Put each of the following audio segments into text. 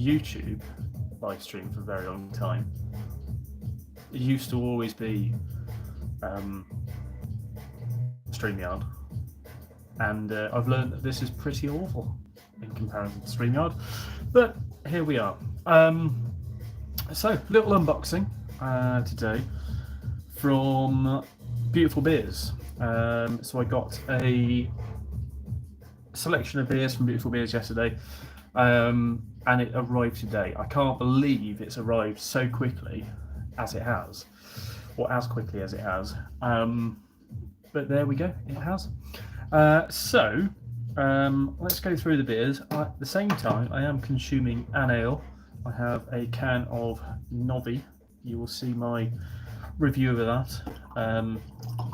YouTube live stream for a very long time, it used to always be StreamYard, and I've learned that this is pretty awful in comparison to StreamYard, but here we are. So, little unboxing today from Beautiful Beers. So I got a selection of beers from Beautiful Beers yesterday, and it arrived today. I can't believe it's arrived so quickly as it has, or as quickly as it has. But there we go, it has. So let's go through the beers. At the same time, I am consuming an ale. I have a can of Novi. You will see my review of that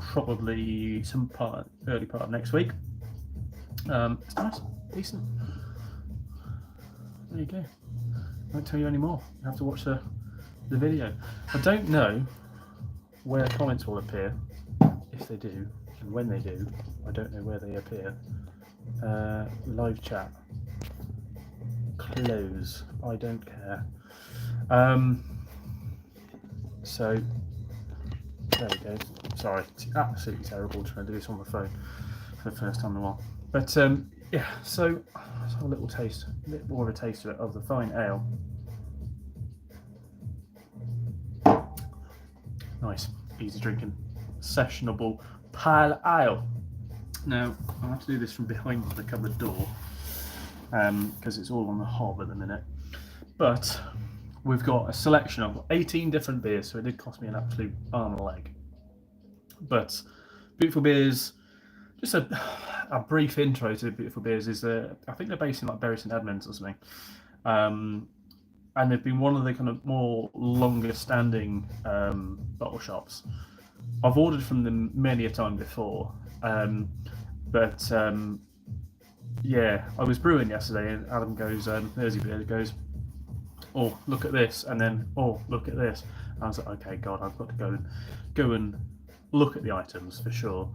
probably early part of next week. It's nice, decent. There you go. I won't tell you any more. You have to watch the video. I don't know where comments will appear, if they do, and when they do. I don't know where they appear. Live chat. Close. I don't care. So there we go. Sorry, it's absolutely terrible trying to do this on the phone for the first time in a while. But yeah, so let's have a little taste, a bit more of a taste of the fine ale. Nice, easy drinking, sessionable pale ale. Now I have to do this from behind the cupboard door because it's all on the hob at the minute. But we've got a selection of 18 different beers, so it did cost me an absolute arm and a leg. But Beautiful Beers, just a brief intro to Beautiful Beers is I think they're based in like Bury St Edmunds or something, and they've been one of the kind of more longer standing bottle shops. I've ordered from them many a time before, but yeah, I was brewing yesterday and Adam goes, Mersey Beer goes, oh look at this, and then oh look at this, and I was like, okay, God, I've got to go and look at the items for sure.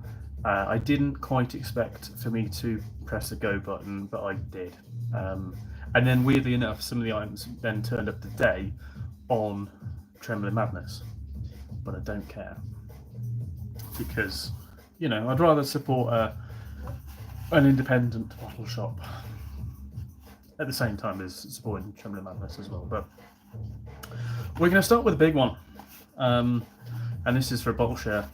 I didn't quite expect for me to press the go button, but I did. And then weirdly enough, some of the items then turned up today on Trembling Madness, but I don't care because, you know, I'd rather support an independent bottle shop at the same time as supporting Trembling Madness as well. But we're going to start with a big one, and this is for a bottle share.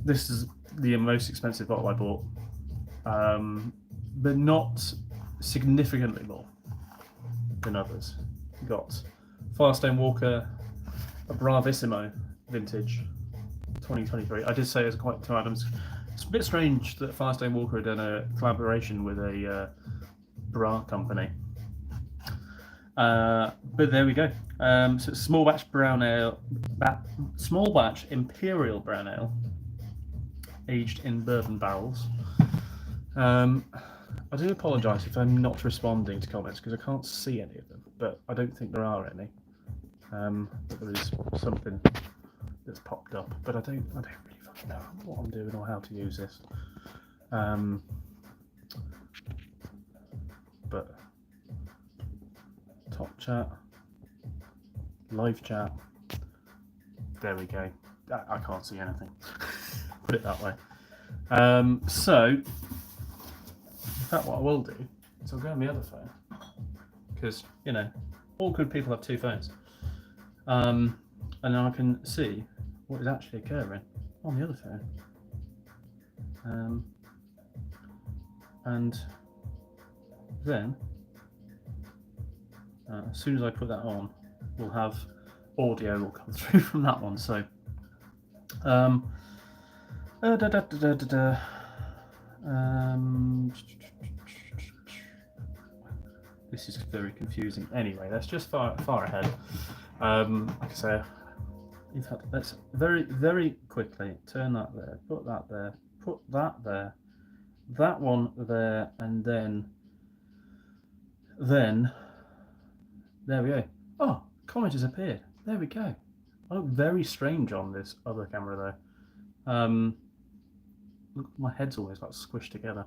This is the most expensive bottle I bought, but not significantly more than others. We got Firestone Walker, a Bravissimo vintage, 2023. I did say it was quite to Adams. It's a bit strange that Firestone Walker had done a collaboration with a bra company. But there we go. So it's small batch brown ale, small batch imperial brown ale, aged in bourbon barrels. I do apologise if I'm not responding to comments because I can't see any of them, but I don't think there are any. But there is something that's popped up, but I don't really fucking know what I'm doing or how to use this. But top chat, live chat. There we go. I can't see anything. Put it that way. So, in fact, what I will do is I'll go on my other phone because, you know, all good people have two phones, and then I can see what is actually occurring on the other phone. And then, as soon as I put that on, we'll have audio will come through from that one. So, this is very confusing. Anyway, that's just far ahead. Like I say, in fact, let's very quickly turn that there, put that there, put that there, that one there, and then there we go. Oh, comment has appeared. There we go. I look very strange on this other camera though. Look, my head's always like squished together,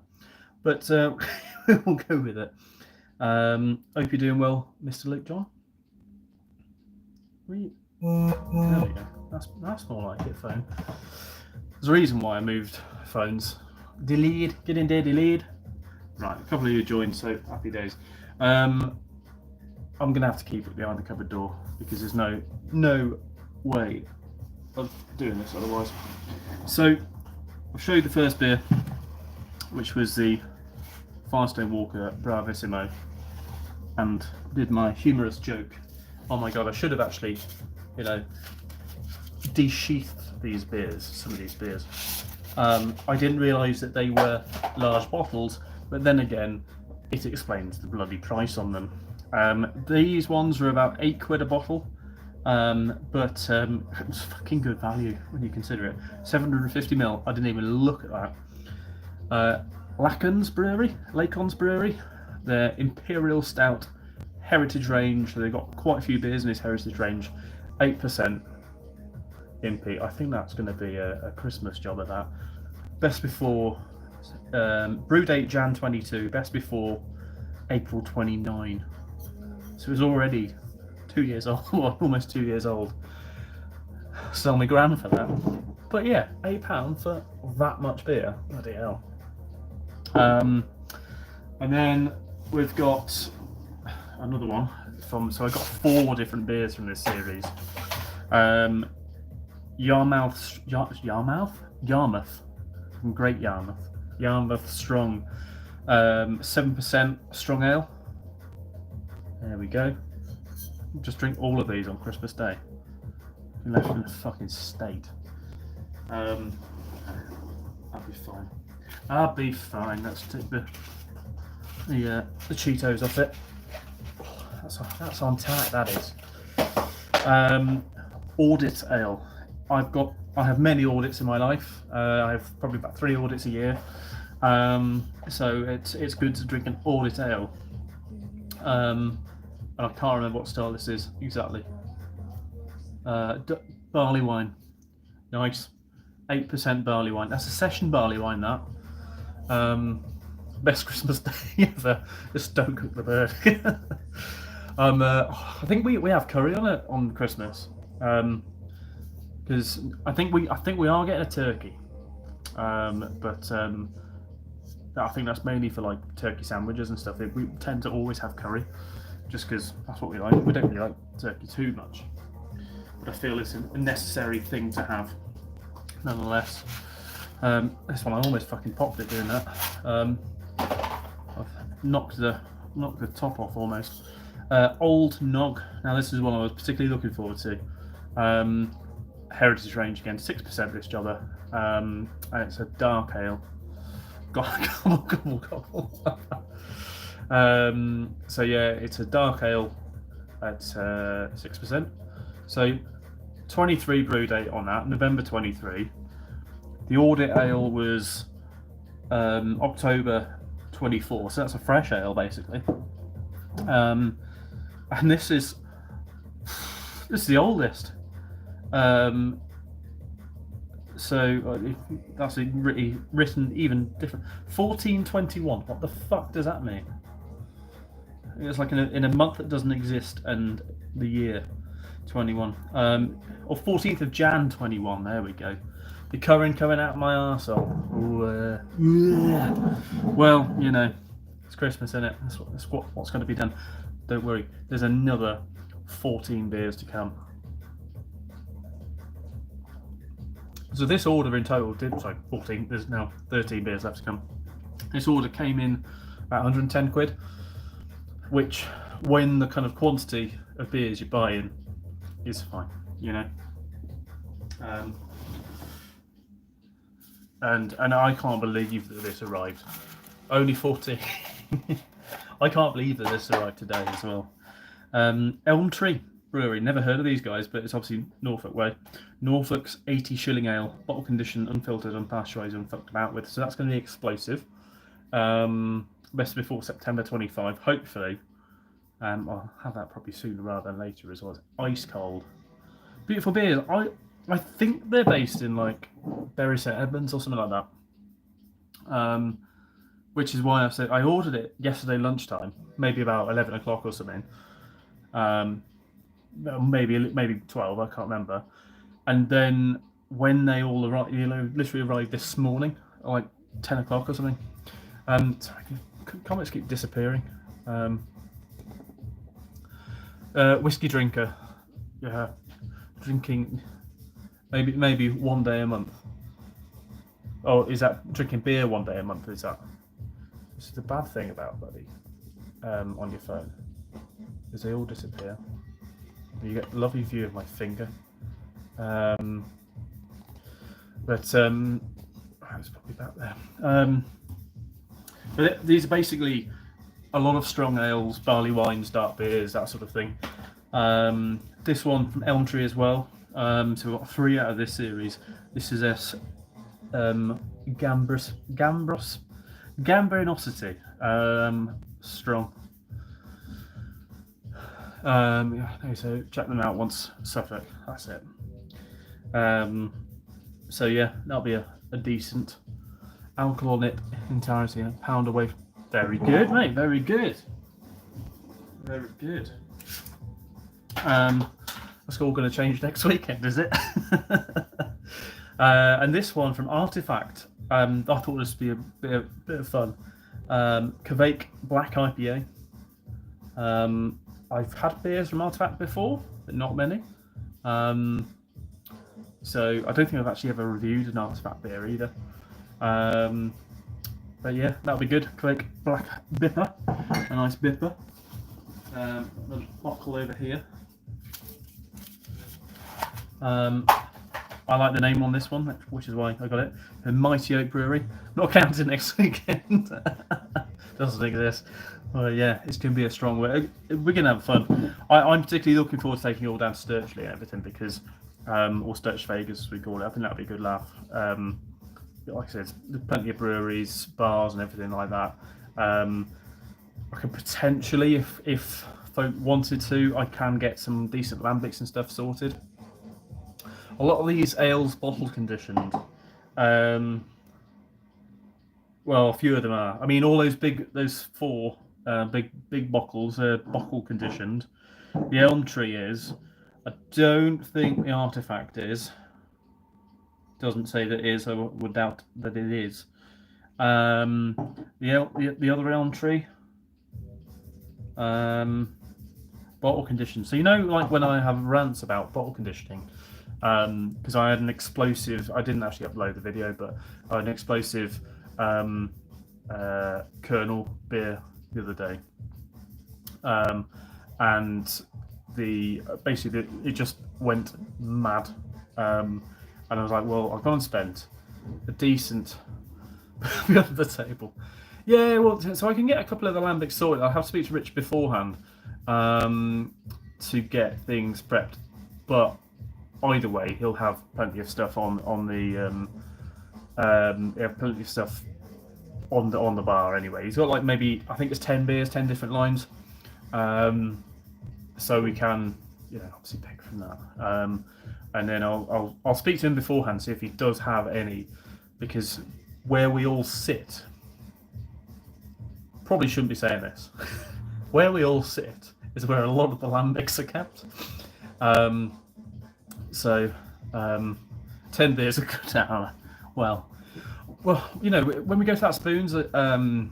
but we'll go with it. Hope you're doing well, Mr. Luke John. There we go. That's more like it, phone. There's a reason why I moved phones. Delete, get in there, delete. Right, a couple of you joined, so happy days. I'm gonna have to keep it behind the cupboard door because there's no way of doing this otherwise. So I'll show you the first beer, which was the Firestone Walker Bravissimo, and did my humorous joke. Oh my god, I should have actually, desheathed these beers, some of these beers. I didn't realise that they were large bottles, but then again, it explains the bloody price on them. These ones were about £8 a bottle, but it's fucking good value when you consider it. 750ml, I didn't even look at that. Lacon's Brewery, their Imperial Stout Heritage range, so they've got quite a few beers in this Heritage range, 8% Impy. I think that's going to be a Christmas job of that. Best before, brew date Jan 22, best before April 29. So it was already 2 years old, almost 2 years old. Sell me grand for that. But yeah, £8 for that much beer, bloody hell. And then we've got another one so I got 4 different beers from this series. Yarmouth from Great Yarmouth Strong, 7% strong ale. There we go. Just drink all of these on Christmas Day. You're left in a fucking state. I'll be fine. Let's take the Cheetos off it. That's on tap, that is. Audit ale. I have many audits in my life. I have probably about 3 audits a year. So it's good to drink an audit ale. And I can't remember what style this is exactly. Barley wine. Nice. 8% barley wine. That's a session barley wine, that. Best Christmas day ever. Just don't cook the bird. I think we have curry on it on Christmas. Because I think we are getting a turkey. But I think that's mainly for like turkey sandwiches and stuff. We tend to always have curry, just because that's what we like. We don't really like turkey too much, but I feel it's a necessary thing to have, nonetheless. This one I almost fucking popped it doing that. I've knocked the top off almost. Old Nog. Now this is one I was particularly looking forward to. Heritage range again, 6% this jobber, and it's a dark ale. Gobble. So yeah, it's a dark ale at 6%. So 23 brew date on that, November 23. The audit ale was October 24, so that's a fresh ale basically. And this is the oldest. So that's written even different. 1421. What the fuck does that mean? It's like in a month that doesn't exist and the year 21. Or 14th of Jan 21. There we go. The current coming out of my arsehole. Well, it's Christmas, isn't it? That's what's going to be done. Don't worry. There's another 14 beers to come. So this order in total 14. There's now 13 beers left to come. This order came in about £110, which, when the kind of quantity of beers you're buying, is fine, And I can't believe that this arrived. Only 14. I can't believe that this arrived today as well. Elm Tree Brewery, never heard of these guys, but it's obviously Norfolk way. Norfolk's 80 shilling ale, bottle conditioned, unfiltered, unpasteurised, unfucked about with. So that's going to be explosive. Best before September 25, hopefully. I'll have that probably sooner rather than later as well. It's ice cold. Beautiful beers. I think they're based in like Bury St Edmunds or something like that. which is why I said I ordered it yesterday lunchtime, maybe about 11 o'clock or something. Maybe 12, I can't remember. And then when they all arrived, literally arrived this morning, like 10 o'clock or something. Comments keep disappearing. Whiskey drinker, yeah, drinking maybe 1 day a month. Oh, is that drinking beer 1 day a month? Is that? This is the bad thing about buddy on your phone, is they all disappear. You get a lovely view of my finger, but it's probably back there. But these are basically a lot of strong ales, barley wines, dark beers, that sort of thing. This one from Elm Tree as well. So we've got 3 out of this series. This is Gambrinosity, strong. So check them out once Suffolk. That's it. So yeah, that'll be a decent alcohol in it entirety. A pound away. Very good, mate. Very good. Very good. That's all going to change next weekend, is it? And this one from Artifact. I thought this would be a bit of fun. Kveik Black IPA. I've had beers from Artifact before, but not many. So I don't think I've actually ever reviewed an Artifact beer either. But yeah, that'll be good. Kveik Black Bipper, a nice bipper. A bottle over here. I like the name on this one, which is why I got it. The Mighty Oak Brewery. Not counting next weekend. Doesn't exist. Well, yeah, it's going to be a strong way. We're going to have fun. I'm particularly looking forward to taking it all down to Sturchley and everything because, or Sturchvegas as we call it. I think that'll be a good laugh. Like I said, there's plenty of breweries, bars, and everything like that. I could potentially, if folk wanted to, I can get some decent lambics and stuff sorted. A lot of these ales bottle conditioned. Well, a few of them are. I mean, all those 4 big bottles are bottle conditioned. The Elm Tree is. I don't think the Artifact is. Doesn't say that it is. I would doubt that it is. The other Elm Tree. Bottle conditioned. So like when I have rants about bottle conditioning. Because I had an explosive. I didn't actually upload the video, but I had an explosive Colonel beer the other day, and basically it just went mad, and I was like, well, I've gone and spent a decent beyond the table. Yeah, well, so I can get a couple of the lambics sorted. I'll have to speak to Rich beforehand to get things prepped, but either way, he'll have plenty of stuff on the plenty of stuff on the bar anyway. He's got like maybe I think it's 10 beers, 10 different lines, so we can obviously pick from that. And then I'll speak to him beforehand, see if he does have any, because where we all sit, probably shouldn't be saying this. Where we all sit is where a lot of the lambics are kept. So 10 beers a good hour. Well, when we go to that Spoons at the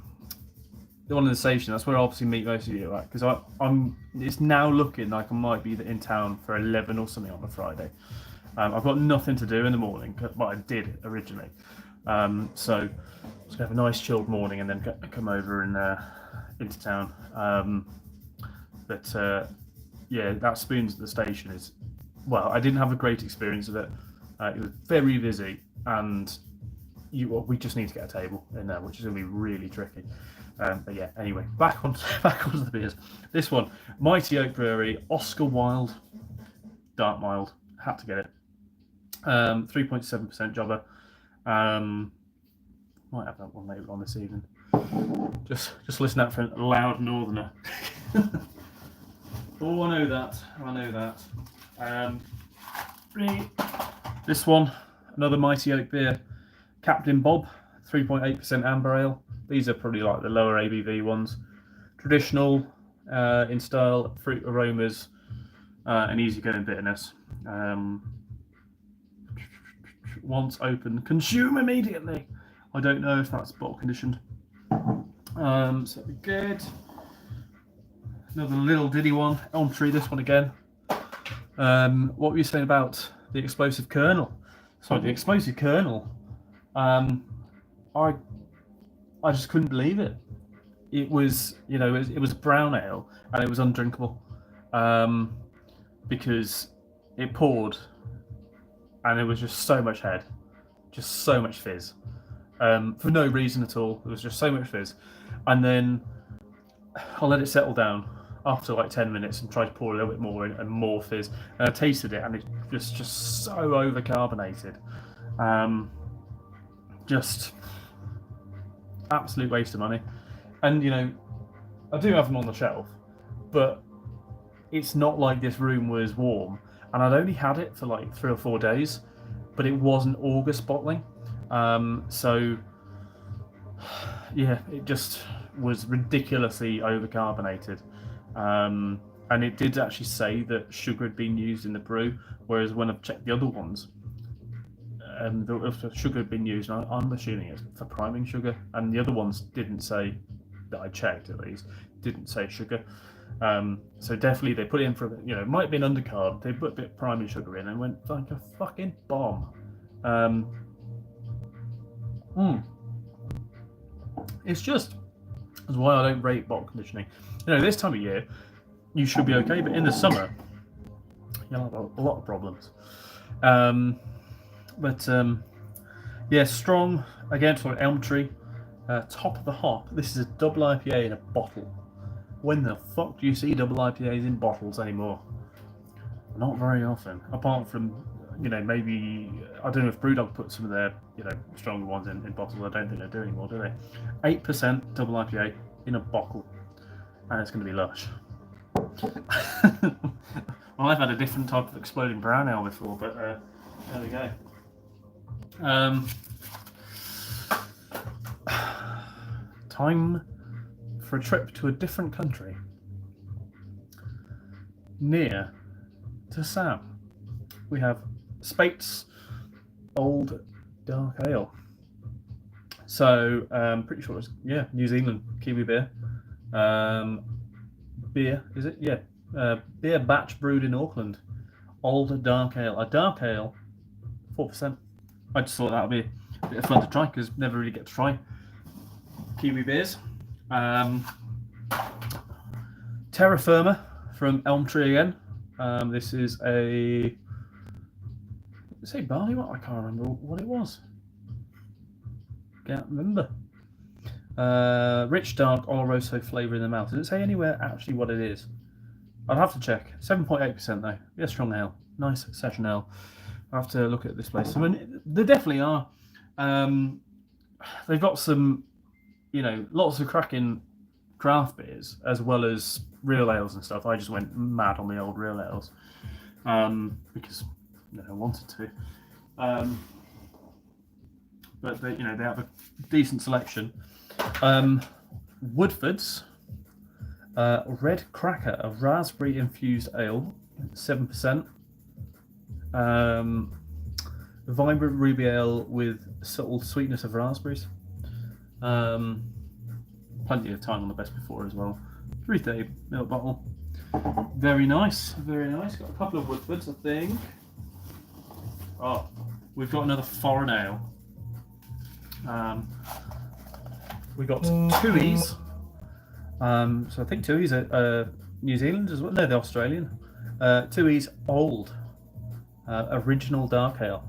one in the station, that's where I obviously meet most of you, right? Because it's now looking like I might be in town for 11 or something on a Friday. I've got nothing to do in the morning, but I did originally. So I'm just gonna have a nice chilled morning and then come over and into town. Yeah, that Spoons at the station is. Well, I didn't have a great experience of it. It was very busy, and we just need to get a table in there, which is going to be really tricky. But yeah, anyway, back onto the beers. This one, Mighty Oak Brewery, Oscar Wilde, Dark Mild. Had to get it. 3.7% jobber. Might have that one later on this evening. Just listen out for a loud northerner. Oh, I know that. This one, another Mighty Oak beer, Captain Bob, 3.8% amber ale. These are probably like the lower ABV ones. Traditional in style, fruit aromas, and easygoing bitterness. Once open, consume immediately. I don't know if that's bottle conditioned. So that'd be good. Another little ditty one, Elm Tree. This one again. What were you saying about the explosive kernel? Sorry, the explosive kernel. I just couldn't believe it. It was, it was brown ale and it was undrinkable, because it poured and it was just so much head, just so much fizz, for no reason at all. There was just so much fizz, and then I let it settle down after like 10 minutes and tried to pour a little bit more in and more fizz, and I tasted it and it was just so overcarbonated. Just absolute waste of money. And I do have them on the shelf, but it's not like this room was warm, and I'd only had it for like 3 or 4 days, but it wasn't August bottling. So yeah, it just was ridiculously overcarbonated. And it did actually say that sugar had been used in the brew, whereas when I've checked the other ones, the sugar had been used, and I'm assuming it's for priming sugar, and the other ones didn't say, that I checked at least, didn't say sugar. So definitely they put it in for, it might be an undercarb, they put a bit of priming sugar in and went like a fucking bomb. It's just, that's why I don't rate bottle conditioning. This time of year you should be okay, but in the summer you'll have a lot of problems. Yeah, strong again for Elm Tree. Top of the hop. This is a double IPA in a bottle. When the fuck do you see double IPAs in bottles anymore? Not very often, apart from maybe, I don't know if Brewdog put some of their stronger ones in bottles. I don't think they do anymore, do they? 8% double IPA in a bottle, and it's going to be lush. Well, I've had a different type of exploding brown ale before, but there we go. Time for a trip to a different country, near to Sam. We have Speight's Old Dark Ale. So pretty sure it's New Zealand Kiwi beer. Beer, is it? Yeah. Beer batch brewed in Auckland. Old Dark Ale. A dark ale, 4%. I just thought that would be a bit of fun to try, because never really get to try Kiwi beers. Terra Firma from Elm Tree again. This is say barley malt? I can't remember what it was. Can't remember. Rich dark Oloroso flavour in the mouth. Does it say anywhere actually what it is? I'll have to check. 7.8% though. Yeah, strong ale. Nice session ale. I'll have to look at this place. I mean, they definitely are. They've got some, lots of cracking craft beers as well as real ales and stuff. I just went mad on the old real ales because I wanted to. But they have a decent selection. Woodford's Red Cracker, a raspberry infused ale, 7%. Vibrant ruby ale with subtle sweetness of raspberries. Plenty of time on the best before as well. 330ml bottle. Very nice, very nice. Got a couple of Woodfords, I think. Oh, we've got another foreign ale. We got Tooheys. So I think Tooheys are New Zealand as well. No, they're Australian. Tooheys Old Original Dark Ale.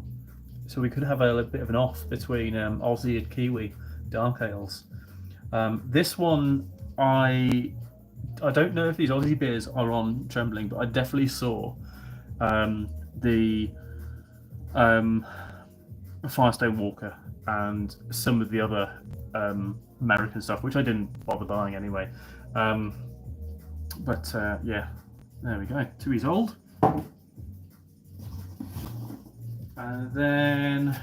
So we could have a bit of an off between Aussie and Kiwi dark ales. This one, I don't know if these Aussie beers are on Trembling, but I definitely saw the Firestone Walker and some of the other American stuff, which I didn't bother buying anyway. But yeah, there we go. Tooheys Old. And then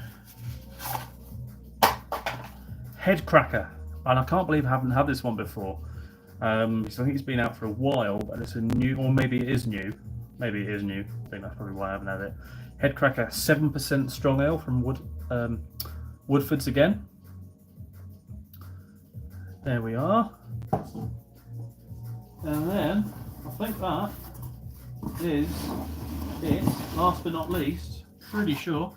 Head Cracker and I can't believe I haven't had this one before. Because I think it's been out for a while, but it's a new, or maybe it is new. Maybe it is new. I think that's probably why I haven't had it. Headcracker 7% strong ale from Woodfords again. There we are. And then I think that is it. Last but not least, pretty sure.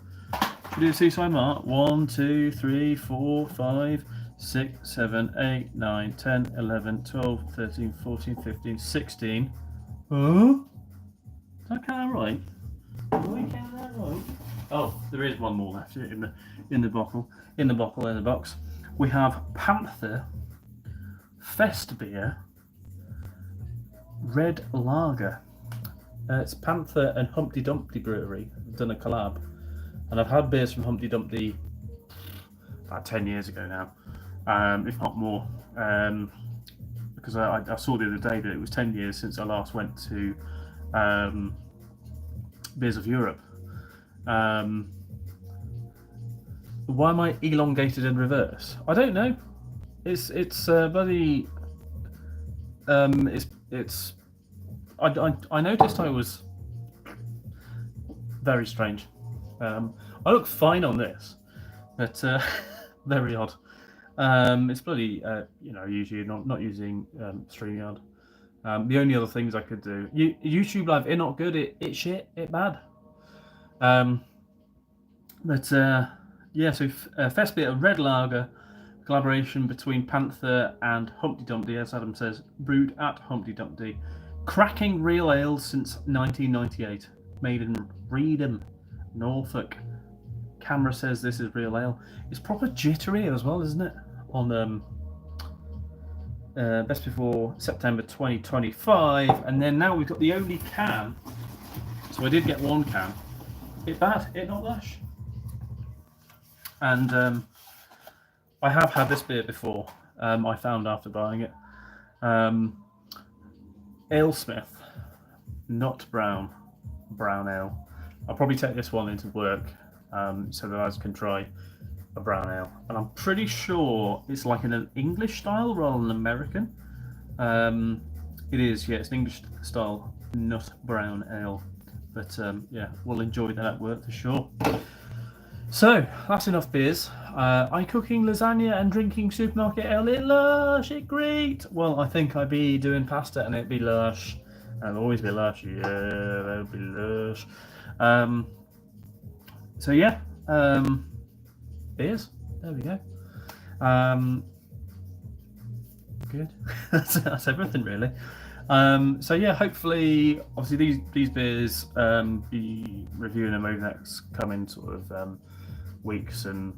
Should we do a seaside mark? 1, 2, 3, 4, 5, 6, 7, 8, 9, 10, 11, 12, 13, 14, 15, 16. Huh? Did I count that right? Did I count that right? Oh, there is one more left in the box. We have Panther Fest Beer Red Lager. It's Panther and Humpty Dumpty Brewery have done a collab, and I've had beers from Humpty Dumpty about 10 years ago now, if not more, because I saw the other day that it was 10 years since I last went to Beers of Europe. Why am I elongated in reverse? I don't know. It's bloody. It's. I noticed I was very strange. I look fine on this, but very odd. It's bloody. Usually not using StreamYard. The only other things I could do. YouTube Live, it not good. It shit. It bad. So Fest Beer Red Lager, collaboration between Panther and Humpty Dumpty, as Adam says, brewed at Humpty Dumpty, cracking real ales since 1998, made in Reedham, Norfolk. Camera says this is real ale. It's proper jittery as well, isn't it? On best before September 2025, and then now we've got the only can. So I did get one can. It bad, it not lush. And I have had this beer before. I found after buying it. Alesmith, not brown ale. I'll probably take this one into work so that I can try a brown ale. And I'm pretty sure it's like in an English style rather than American. It is, yeah, it's an English style nut brown ale. But yeah, we'll enjoy that at work for sure. So that's enough beers. I cooking lasagna and drinking supermarket ale. It lush, it great. Well, I think I'd be doing pasta and it'd be lush. It'll always be lush. Yeah, that'll be lush. So yeah, beers. There we go. Good. That's everything really. So yeah, hopefully, obviously these beers, be reviewing them over the next coming sort of weeks and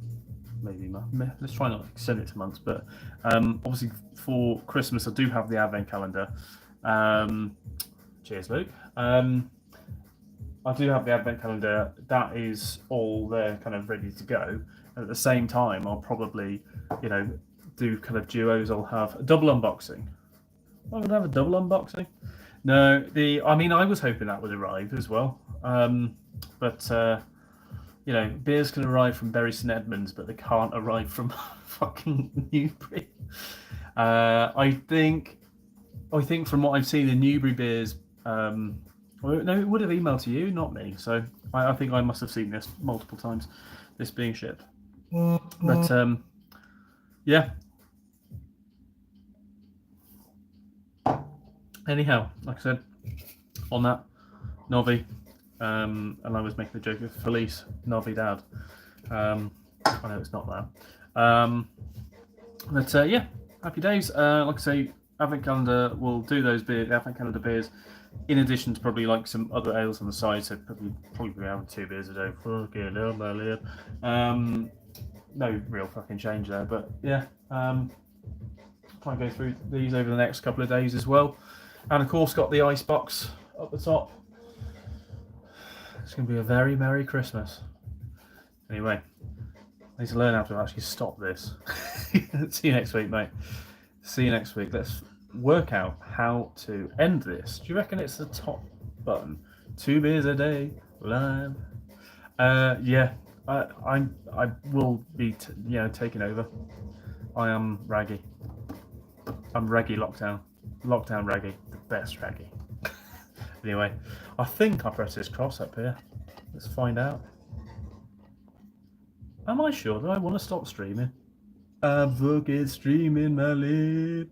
maybe let's try not to extend it to months. But obviously for Christmas, I do have the advent calendar. Cheers, Luke. I do have the advent calendar. That is all there, kind of ready to go. And at the same time, I'll probably, do kind of duos. I'll have a double unboxing. I would have a double unboxing. No, I was hoping that would arrive as well. But beers can arrive from Bury St Edmunds, but they can't arrive from fucking Newbury. I think from what I've seen, the Newbury beers. No, it would have emailed to you, not me. So I think I must have seen this multiple times. This being shipped. But yeah. Anyhow, like I said, on that, Novi, and I was making the joke of Felice Novidad. I know it's not that. But yeah, happy days. Like I say, Advent Calendar will do those Advent Calendar beers, in addition to probably like some other ales on the side. So probably having 2 beers a day. Fucking hell, my lord. No real fucking change there, but yeah. Try and go through these over the next couple of days as well. And of course, got the ice box up the top. It's going to be a very Merry Christmas. Anyway, I need to learn how to actually stop this. See you next week, mate. See you next week. Let's work out how to end this. Do you reckon it's the top button? 2 beers a day, live. Yeah, I will be taking over. I am Raggy. I'm Raggy Lockdown. Lockdown Raggy. The best Raggy. Anyway, I think I pressed this cross up here. Let's find out. Am I sure that I want to stop streaming? I'm fucking streaming my lip.